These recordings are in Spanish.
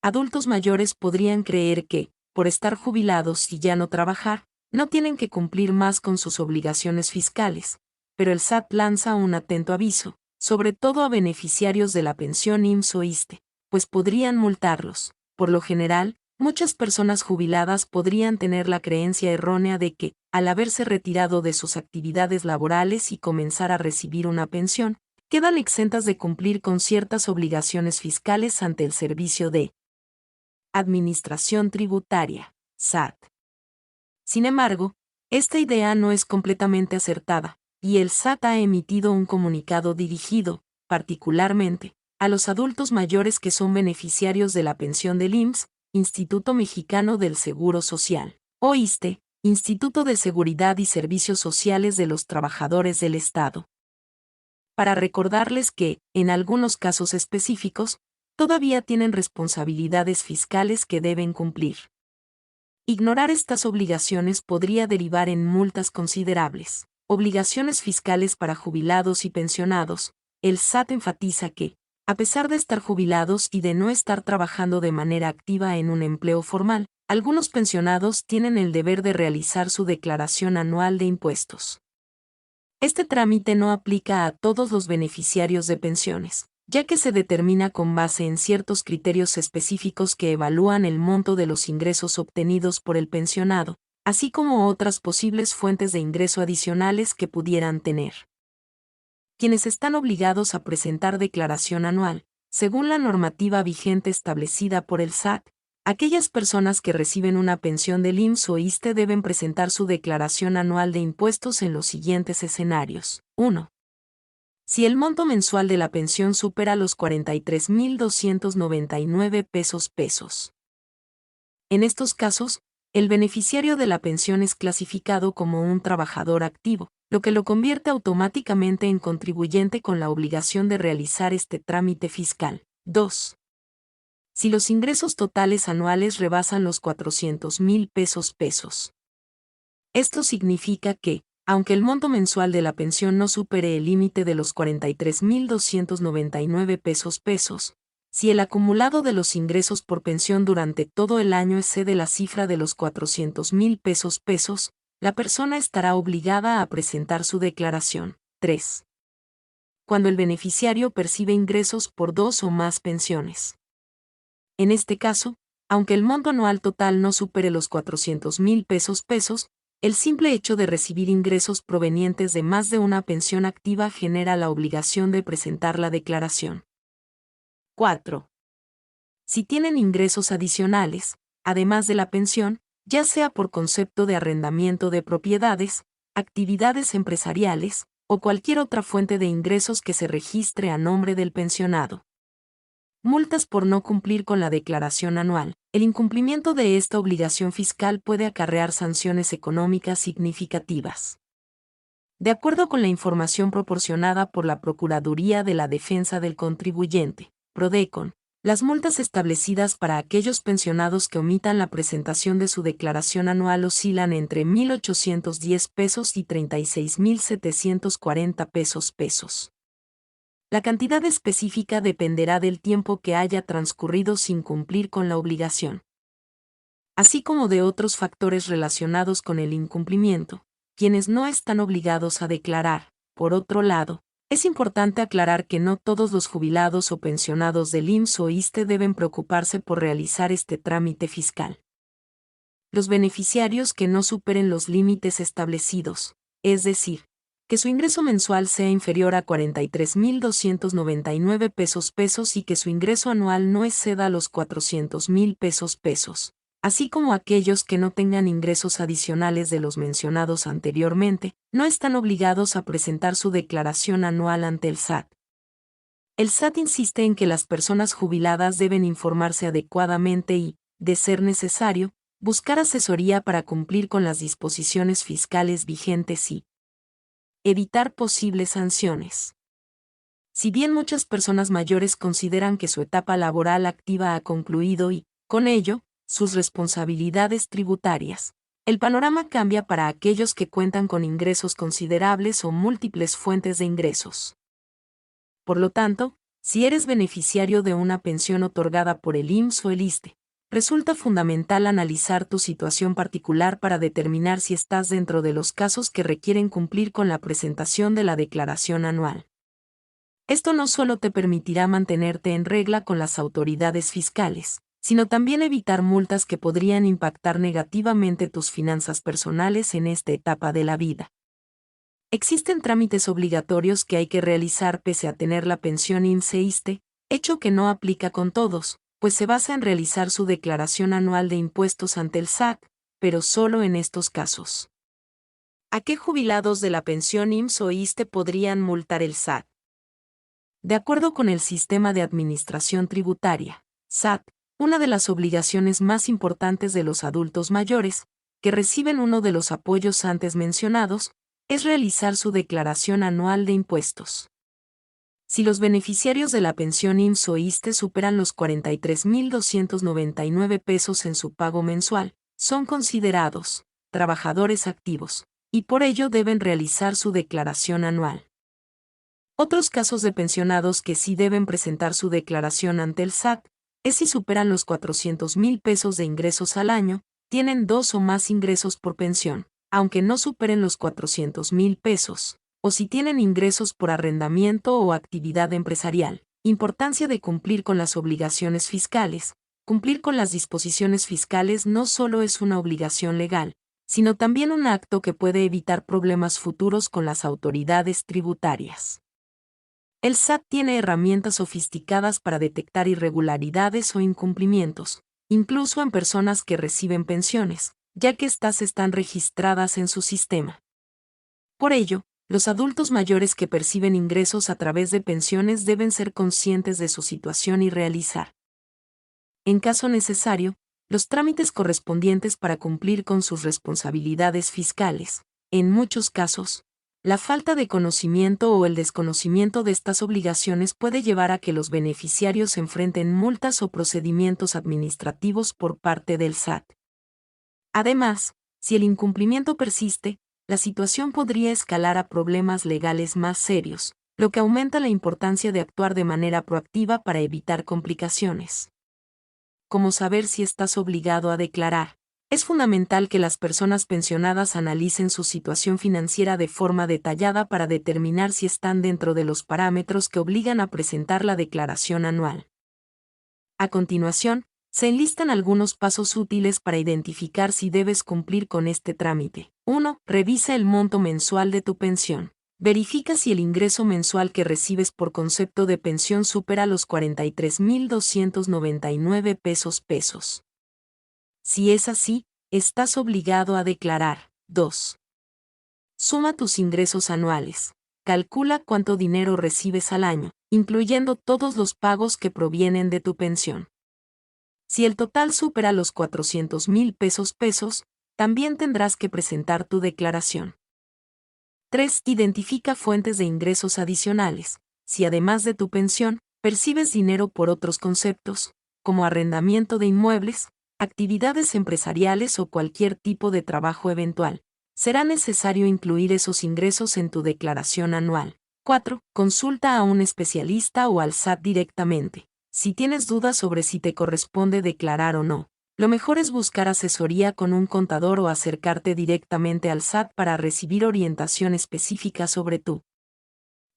Adultos mayores podrían creer que, por estar jubilados y ya no trabajar, no tienen que cumplir más con sus obligaciones fiscales, pero el SAT lanza un atento aviso, sobre todo a beneficiarios de la pensión IMSS o ISSSTE, pues podrían multarlos. Por lo general, muchas personas jubiladas podrían tener la creencia errónea de que, al haberse retirado de sus actividades laborales y comenzar a recibir una pensión, quedan exentas de cumplir con ciertas obligaciones fiscales ante el Servicio de Administración Tributaria, SAT. Sin embargo, esta idea no es completamente acertada, y el SAT ha emitido un comunicado dirigido, particularmente, a los adultos mayores que son beneficiarios de la pensión del IMSS, Instituto Mexicano del Seguro Social, o ISSSTE, Instituto de Seguridad y Servicios Sociales de los Trabajadores del Estado, para recordarles que, en algunos casos específicos, todavía tienen responsabilidades fiscales que deben cumplir. Ignorar estas obligaciones podría derivar en multas considerables. Obligaciones fiscales para jubilados y pensionados. El SAT enfatiza que, a pesar de estar jubilados y de no estar trabajando de manera activa en un empleo formal, algunos pensionados tienen el deber de realizar su declaración anual de impuestos. Este trámite no aplica a todos los beneficiarios de pensiones, ya que se determina con base en ciertos criterios específicos que evalúan el monto de los ingresos obtenidos por el pensionado, así como otras posibles fuentes de ingreso adicionales que pudieran tener. Quienes están obligados a presentar declaración anual, según la normativa vigente establecida por el SAT, aquellas personas que reciben una pensión del IMSS o ISSSTE deben presentar su declaración anual de impuestos en los siguientes escenarios. 1. Si el monto mensual de la pensión supera los 43,299 pesos. En estos casos, el beneficiario de la pensión es clasificado como un trabajador activo, lo que lo convierte automáticamente en contribuyente con la obligación de realizar este trámite fiscal. 2. Si los ingresos totales anuales rebasan los 400,000 pesos. Esto significa que, aunque el monto mensual de la pensión no supere el límite de los 43,299 pesos, si el acumulado de los ingresos por pensión durante todo el año excede la cifra de los 400,000 pesos, la persona estará obligada a presentar su declaración. 3. Cuando el beneficiario percibe ingresos por 2 o más pensiones. En este caso, aunque el monto anual total no supere los 400,000 pesos, el simple hecho de recibir ingresos provenientes de más de una pensión activa genera la obligación de presentar la declaración. 4. Si tienen ingresos adicionales, además de la pensión, ya sea por concepto de arrendamiento de propiedades, actividades empresariales, o cualquier otra fuente de ingresos que se registre a nombre del pensionado. Multas por no cumplir con la declaración anual. El incumplimiento de esta obligación fiscal puede acarrear sanciones económicas significativas. De acuerdo con la información proporcionada por la Procuraduría de la Defensa del Contribuyente, PRODECON, las multas establecidas para aquellos pensionados que omitan la presentación de su declaración anual oscilan entre 1,810 pesos y 36,740 pesos. La cantidad específica dependerá del tiempo que haya transcurrido sin cumplir con la obligación, así como de otros factores relacionados con el incumplimiento. Quienes no están obligados a declarar. Por otro lado, es importante aclarar que no todos los jubilados o pensionados del IMSS o ISSSTE deben preocuparse por realizar este trámite fiscal. Los beneficiarios que no superen los límites establecidos, es decir, que su ingreso mensual sea inferior a 43,299 pesos y que su ingreso anual no exceda los 400,000 pesos, así como aquellos que no tengan ingresos adicionales de los mencionados anteriormente, no están obligados a presentar su declaración anual ante el SAT. El SAT insiste en que las personas jubiladas deben informarse adecuadamente y, de ser necesario, buscar asesoría para cumplir con las disposiciones fiscales vigentes y evitar posibles sanciones. Si bien muchas personas mayores consideran que su etapa laboral activa ha concluido y, con ello, sus responsabilidades tributarias, el panorama cambia para aquellos que cuentan con ingresos considerables o múltiples fuentes de ingresos. Por lo tanto, Si eres beneficiario de una pensión otorgada por el IMSS o el ISSSTE, resulta fundamental analizar tu situación particular para determinar si estás dentro de los casos que requieren cumplir con la presentación de la declaración anual. Esto no solo te permitirá mantenerte en regla con las autoridades fiscales, sino también evitar multas que podrían impactar negativamente tus finanzas personales en esta etapa de la vida. Existen trámites obligatorios que hay que realizar pese a tener la pensión IMSS-ISSSTE, hecho que no aplica con todos, pues se basa en realizar su declaración anual de impuestos ante el SAT, pero solo en estos casos. ¿A qué jubilados de la pensión IMSS o ISSSTE podrían multar el SAT? De acuerdo con el Sistema de Administración Tributaria, SAT, una de las obligaciones más importantes de los adultos mayores, que reciben uno de los apoyos antes mencionados, es realizar su declaración anual de impuestos. Si los beneficiarios de la pensión IMSS o ISSSTE superan los 43.299 pesos en su pago mensual, son considerados trabajadores activos, y por ello deben realizar su declaración anual. Otros casos de pensionados que sí deben presentar su declaración ante el SAT es si superan los 400,000 pesos de ingresos al año, tienen 2 o más ingresos por pensión, aunque no superen los 400,000 pesos, o si tienen ingresos por arrendamiento o actividad empresarial. Importancia de cumplir con las obligaciones fiscales. Cumplir con las disposiciones fiscales no solo es una obligación legal, sino también un acto que puede evitar problemas futuros con las autoridades tributarias. El SAT tiene herramientas sofisticadas para detectar irregularidades o incumplimientos, incluso en personas que reciben pensiones, ya que éstas están registradas en su sistema. Por ello, los adultos mayores que perciben ingresos a través de pensiones deben ser conscientes de su situación y realizar, en caso necesario, los trámites correspondientes para cumplir con sus responsabilidades fiscales. En muchos casos, la falta de conocimiento o el desconocimiento de estas obligaciones puede llevar a que los beneficiarios enfrenten multas o procedimientos administrativos por parte del SAT. Además, si el incumplimiento persiste, la situación podría escalar a problemas legales más serios, lo que aumenta la importancia de actuar de manera proactiva para evitar complicaciones. ¿Cómo saber si estás obligado a declarar? Es fundamental que las personas pensionadas analicen su situación financiera de forma detallada para determinar si están dentro de los parámetros que obligan a presentar la declaración anual. A continuación, se enlistan algunos pasos útiles para identificar si debes cumplir con este trámite. 1. Revisa el monto mensual de tu pensión. Verifica si el ingreso mensual que recibes por concepto de pensión supera los 43.299 pesos. Si es así, estás obligado a declarar. 2. Suma tus ingresos anuales. Calcula cuánto dinero recibes al año, incluyendo todos los pagos que provienen de tu pensión. Si el total supera los 400,000 pesos, también tendrás que presentar tu declaración. 3. Identifica fuentes de ingresos adicionales. Si además de tu pensión, percibes dinero por otros conceptos, como arrendamiento de inmuebles, actividades empresariales o cualquier tipo de trabajo eventual, será necesario incluir esos ingresos en tu declaración anual. 4. Consulta a un especialista o al SAT directamente. Si tienes dudas sobre si te corresponde declarar o no, lo mejor es buscar asesoría con un contador o acercarte directamente al SAT para recibir orientación específica sobre tu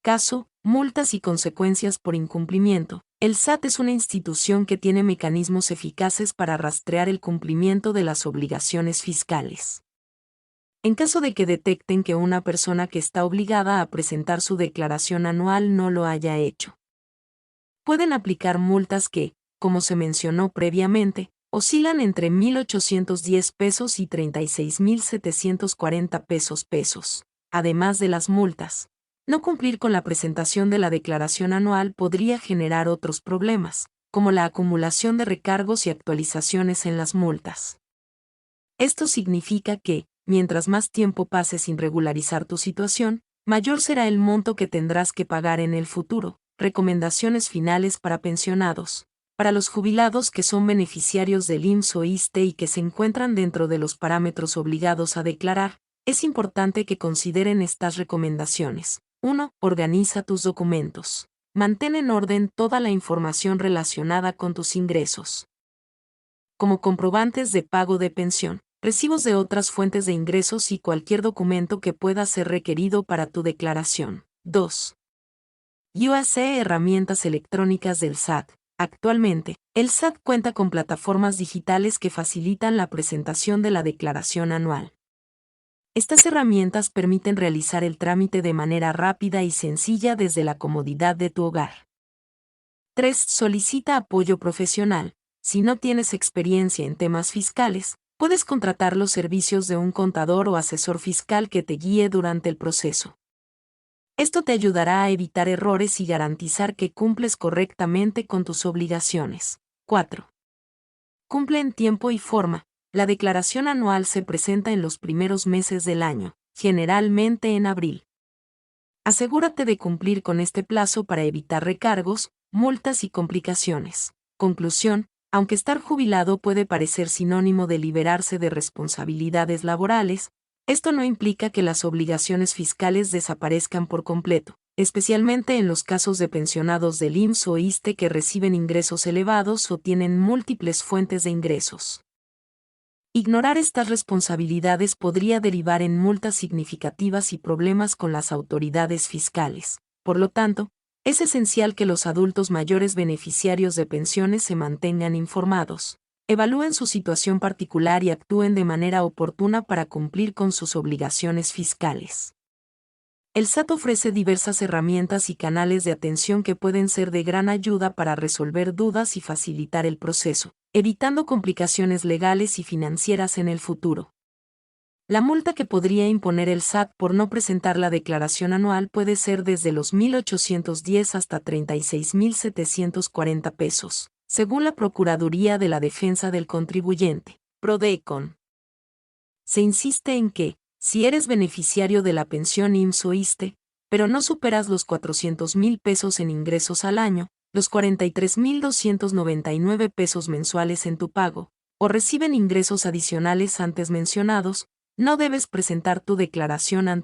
caso. Multas y consecuencias por incumplimiento. El SAT es una institución que tiene mecanismos eficaces para rastrear el cumplimiento de las obligaciones fiscales. En caso de que detecten que una persona que está obligada a presentar su declaración anual no lo haya hecho, pueden aplicar multas que, como se mencionó previamente, oscilan entre 1,810 pesos y 36,740 pesos. Además de las multas, no cumplir con la presentación de la declaración anual podría generar otros problemas, como la acumulación de recargos y actualizaciones en las multas. Esto significa que, mientras más tiempo pases sin regularizar tu situación, mayor será el monto que tendrás que pagar en el futuro. Recomendaciones finales para pensionados. Para los jubilados que son beneficiarios del IMSS o ISSSTE y que se encuentran dentro de los parámetros obligados a declarar, es importante que consideren estas recomendaciones. 1. Organiza tus documentos. Mantén en orden toda la información relacionada con tus ingresos, como comprobantes de pago de pensión, recibos de otras fuentes de ingresos y cualquier documento que pueda ser requerido para tu declaración. 2. USA Herramientas electrónicas del SAT. Actualmente, el SAT cuenta con plataformas digitales que facilitan la presentación de la declaración anual. Estas herramientas permiten realizar el trámite de manera rápida y sencilla desde la comodidad de tu hogar. 3. Solicita apoyo profesional. Si no tienes experiencia en temas fiscales, puedes contratar los servicios de un contador o asesor fiscal que te guíe durante el proceso. Esto te ayudará a evitar errores y garantizar que cumples correctamente con tus obligaciones. 4. Cumple en tiempo y forma. La declaración anual se presenta en los primeros meses del año, generalmente en abril. Asegúrate de cumplir con este plazo para evitar recargos, multas y complicaciones. Conclusión: aunque estar jubilado puede parecer sinónimo de liberarse de responsabilidades laborales, esto no implica que las obligaciones fiscales desaparezcan por completo, especialmente en los casos de pensionados del IMSS o ISSSTE que reciben ingresos elevados o tienen múltiples fuentes de ingresos. Ignorar estas responsabilidades podría derivar en multas significativas y problemas con las autoridades fiscales. Por lo tanto, es esencial que los adultos mayores beneficiarios de pensiones se mantengan informados, evalúen su situación particular y actúen de manera oportuna para cumplir con sus obligaciones fiscales. El SAT ofrece diversas herramientas y canales de atención que pueden ser de gran ayuda para resolver dudas y facilitar el proceso, evitando complicaciones legales y financieras en el futuro. La multa que podría imponer el SAT por no presentar la declaración anual puede ser desde los 1,810 hasta 36,740 pesos, según la Procuraduría de la Defensa del Contribuyente, PRODECON. Se insiste en que, si eres beneficiario de la pensión IMSS o ISSSTE, pero no superas los 400,000 pesos en ingresos al año, los 43,299 pesos mensuales en tu pago, o reciben ingresos adicionales antes mencionados, no debes presentar tu declaración ante